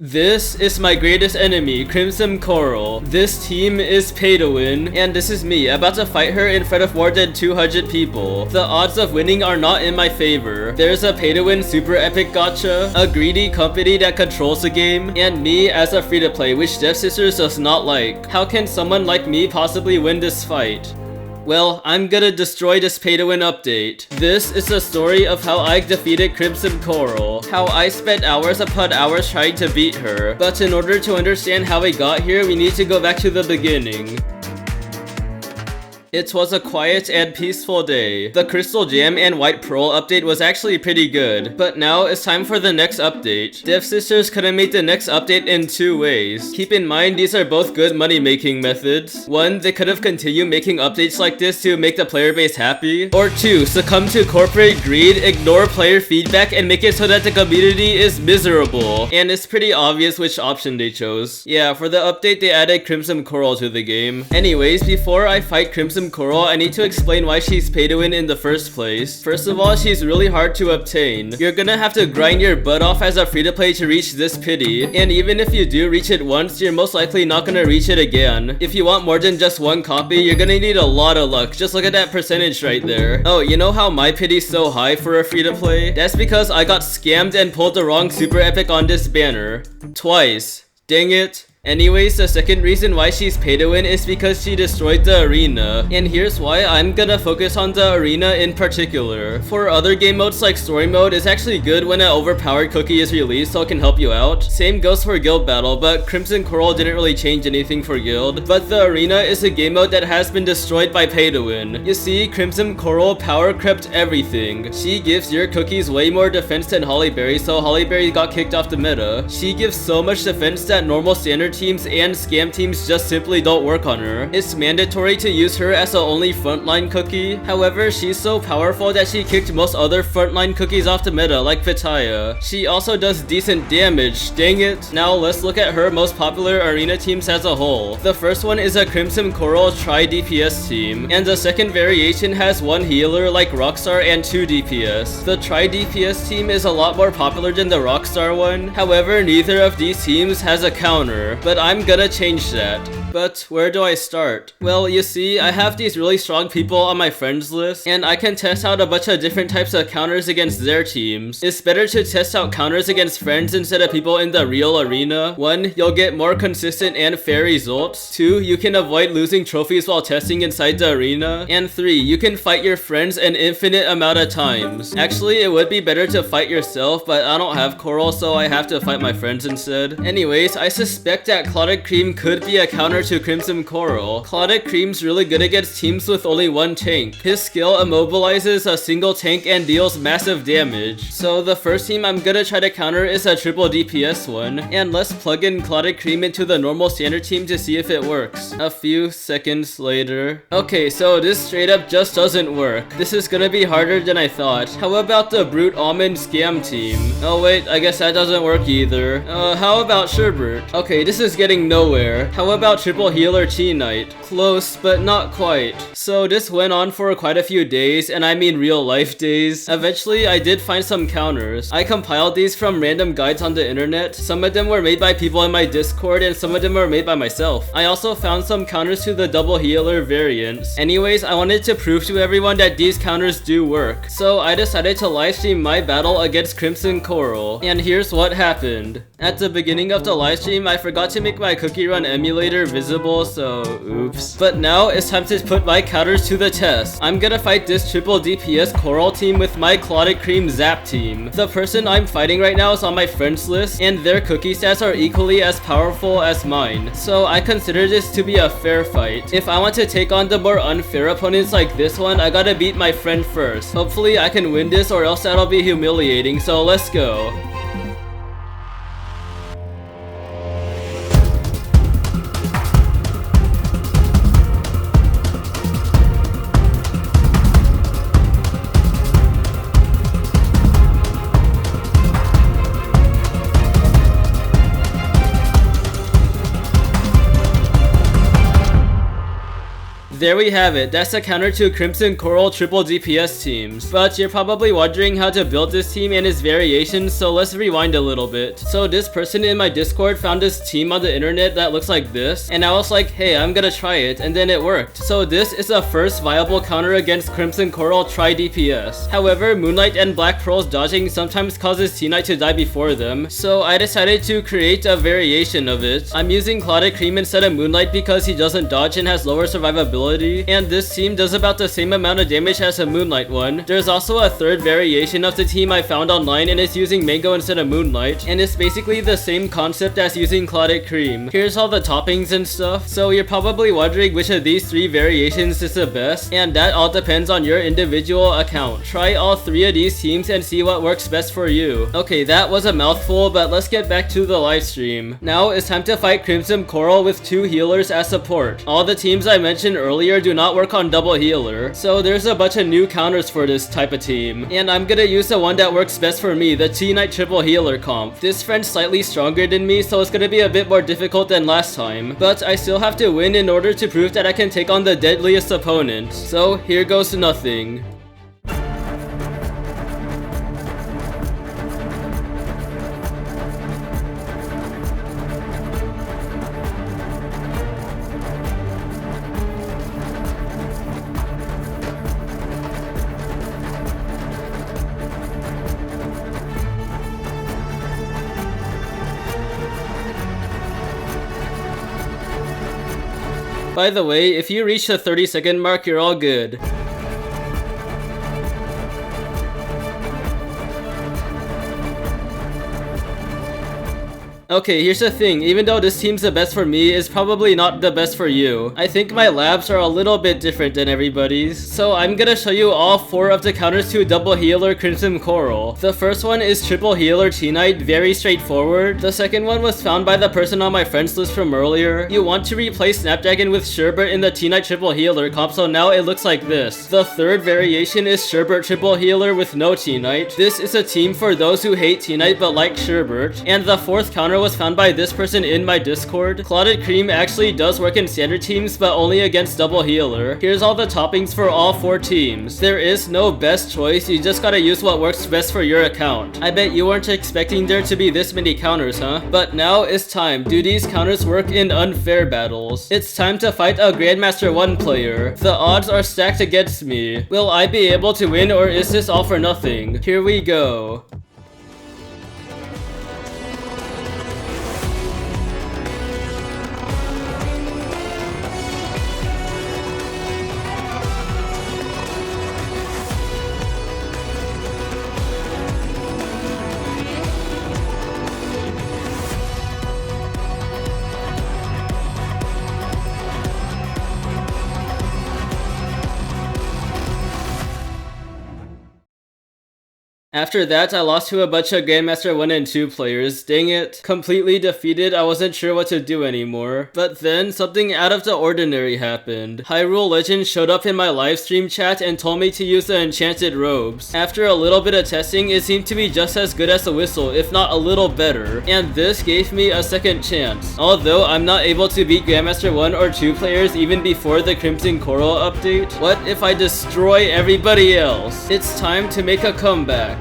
This is my greatest enemy, Crimson Coral. This team is pay to win, and this is me, about to fight her in front of more than 200 people. The odds of winning are not in my favor. There's a pay to win super epic gacha, a greedy company that controls the game, and me as a free to play, which Dev Sisters does not like. How can someone like me possibly win this fight? Well, I'm gonna destroy this pay-to-win update. This is the story of how I defeated Crimson Coral, how I spent hours upon hours trying to beat her. But in order to understand how we got here, we need to go back to the beginning. It was a quiet and peaceful day. The Crystal Gem and White Pearl update was actually pretty good, but now it's time for the next update. Dev Sisters could have made the next update in two ways. Keep in mind these are both good money making methods. One, they could have continued making updates like this to make the player base happy. Or two, succumb to corporate greed, ignore player feedback, and make it so that the community is miserable. And it's pretty obvious which option they chose. Yeah, for the update they added Crimson Coral to the game. Anyways, before I fight Crimson Coral, I need to explain why she's pay to win in the first place. First of all, she's really hard to obtain. You're gonna have to grind your butt off as a free to play to reach this pity, and even if you do reach it once, you're most likely not gonna reach it again. If you want more than just one copy, you're gonna need a lot of luck. Just look at that percentage right there. Oh, you know how my pity's so high for a free to play? That's because I got scammed and pulled the wrong super epic on this banner. Twice. Dang it. Anyways, the second reason why she's pay to win is because she destroyed the arena. And here's why I'm gonna focus on the arena in particular. For other game modes like story mode, it's actually good when an overpowered cookie is released so it can help you out. Same goes for guild battle, but Crimson Coral didn't really change anything for guild. But the arena is a game mode that has been destroyed by pay to win. You see, Crimson Coral power crept everything. She gives your cookies way more defense than Hollyberry, so Hollyberry got kicked off the meta. She gives so much defense that normal standard teams and scam teams just simply don't work on her. It's mandatory to use her as the only frontline cookie. However, she's so powerful that she kicked most other frontline cookies off the meta, like Vitaya. She also does decent damage, dang it. Now let's look at her most popular arena teams as a whole. The first one is a Crimson Coral Tri-DPS team, and the second variation has one healer like Rockstar and 2 DPS. The Tri-DPS team is a lot more popular than the Rockstar one. However, neither of these teams has a counter, but I'm gonna change that. But where do I start? Well, you see, I have these really strong people on my friends list, and I can test out a bunch of different types of counters against their teams. It's better to test out counters against friends instead of people in the real arena. 1, you'll get more consistent and fair results. 2, you can avoid losing trophies while testing inside the arena. And 3, you can fight your friends an infinite amount of times. Actually, it would be better to fight yourself, but I don't have Coral, so I have to fight my friends instead. Anyways, I suspect that Clotted Cream could be a counter to Crimson Coral. Clotted Cream's really good against teams with only one tank. His skill immobilizes a single tank and deals massive damage. So the first team I'm gonna try to counter is a triple DPS one, and let's plug in Clotted Cream into the normal standard team to see if it works. A few seconds later. Okay, so this straight up just doesn't work. This is gonna be harder than I thought. How about the Brute Almond Scam team? Oh wait, I guess that doesn't work either. How about Sherbert? Okay, this is getting nowhere. How about Triple Healer T-Knight? Close, but not quite. So this went on for quite a few days, and I mean real life days. Eventually, I did find some counters. I compiled these from random guides on the internet. Some of them were made by people in my Discord, and some of them were made by myself. I also found some counters to the double healer variants. Anyways, I wanted to prove to everyone that these counters do work. So I decided to livestream my battle against Crimson Coral. And here's what happened. At the beginning of the livestream, I forgot to make my Cookie Run emulator visible, so oops. But now it's time to put my counters to the test. I'm gonna fight this triple DPS Coral team with my Clotted Cream Zap team. The person I'm fighting right now is on my friends list, and their cookie stats are equally as powerful as mine. So I consider this to be a fair fight. If I want to take on the more unfair opponents like this one, I gotta beat my friend first. Hopefully I can win this, or else that'll be humiliating, so let's go. there we have it. That's a counter to Crimson Coral triple DPS teams. But you're probably wondering how to build this team and its variations, so let's rewind a little bit. So this person in my Discord found this team on the internet that looks like this, and I was like, hey, I'm gonna try it, and then it worked. So this is a first viable counter against Crimson Coral tri DPS. However, Moonlight and Black Pearl's dodging sometimes causes T-Knight to die before them, so I decided to create a variation of it. I'm using Clotted Cream instead of Moonlight because he doesn't dodge and has lower survivability, and this team does about the same amount of damage as a Moonlight one. There's also a third variation of the team I found online, and it's using Mango instead of Moonlight, and it's basically the same concept as using Clotted Cream. Here's all the toppings and stuff, so you're probably wondering which of these three variations is the best, and that all depends on your individual account. Try all three of these teams and see what works best for you. Okay, that was a mouthful, but let's get back to the live stream. Now it's time to fight Crimson Coral with 2 healers as support. All the teams I mentioned earlier do not work on double healer, so there's a bunch of new counters for this type of team, and I'm gonna use the one that works best for me, the T-Knight triple healer comp. This friend's slightly stronger than me, so it's gonna be a bit more difficult than last time, but I still have to win in order to prove that I can take on the deadliest opponent. So here goes to nothing. By the way, if you reach the 30-second mark, you're all good. Okay, here's the thing, even though this team's the best for me, it's probably not the best for you. I think my labs are a little bit different than everybody's, so I'm gonna show you all 4 of the counters to double healer Crimson Coral. The first one is triple healer T-Knight, very straightforward. The second one was found by the person on my friends list from earlier. You want to replace Snapdragon with Sherbert in the T-Knight triple healer comp, so now it looks like this. The third variation is Sherbert triple healer with no T-Knight. This is a team for those who hate T-Knight but like Sherbert. And the fourth counter was found by this person in my Discord. Clotted Cream actually does work in standard teams, but only against double healer. Here's all the toppings for all 4 teams. There is no best choice, you just gotta use what works best for your account. I bet you weren't expecting there to be this many counters, huh? But now it's time. Do these counters work in unfair battles? It's time to fight a Grandmaster 1 player. The odds are stacked against me. Will I be able to win, or is this all for nothing? Here we go. After that, I lost to a bunch of Grandmaster 1 and 2 players. Dang it. Completely defeated, I wasn't sure what to do anymore. But then, something out of the ordinary happened. Hyrule Legends showed up in my livestream chat and told me to use the enchanted robes. After a little bit of testing, it seemed to be just as good as the whistle, if not a little better. And this gave me a second chance. Although I'm not able to beat Grandmaster 1 or 2 players even before the Crimson Coral update, what if I destroy everybody else? It's time to make a comeback.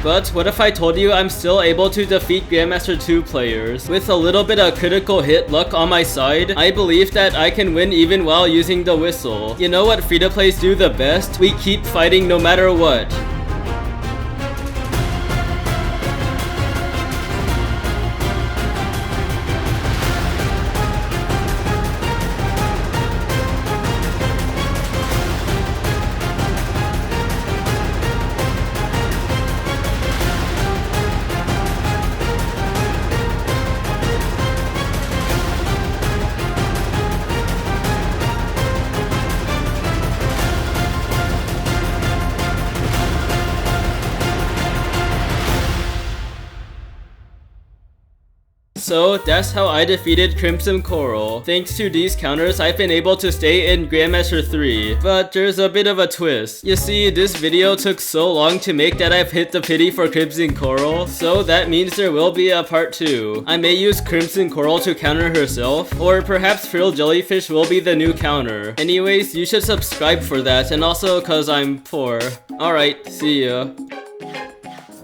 But what if I told you I'm still able to defeat Grandmaster 2 players? With a little bit of critical hit luck on my side, I believe that I can win even while using the whistle. You know what free-to-plays do the best? We keep fighting no matter what. So that's how I defeated Crimson Coral. Thanks to these counters, I've been able to stay in Grandmaster 3. But there's a bit of a twist. You see, this video took so long to make that I've hit the pity for Crimson Coral, so that means there will be a part 2. I may use Crimson Coral to counter herself, or perhaps Frill Jellyfish will be the new counter. Anyways, you should subscribe for that, and also cause I'm poor. Alright, see ya.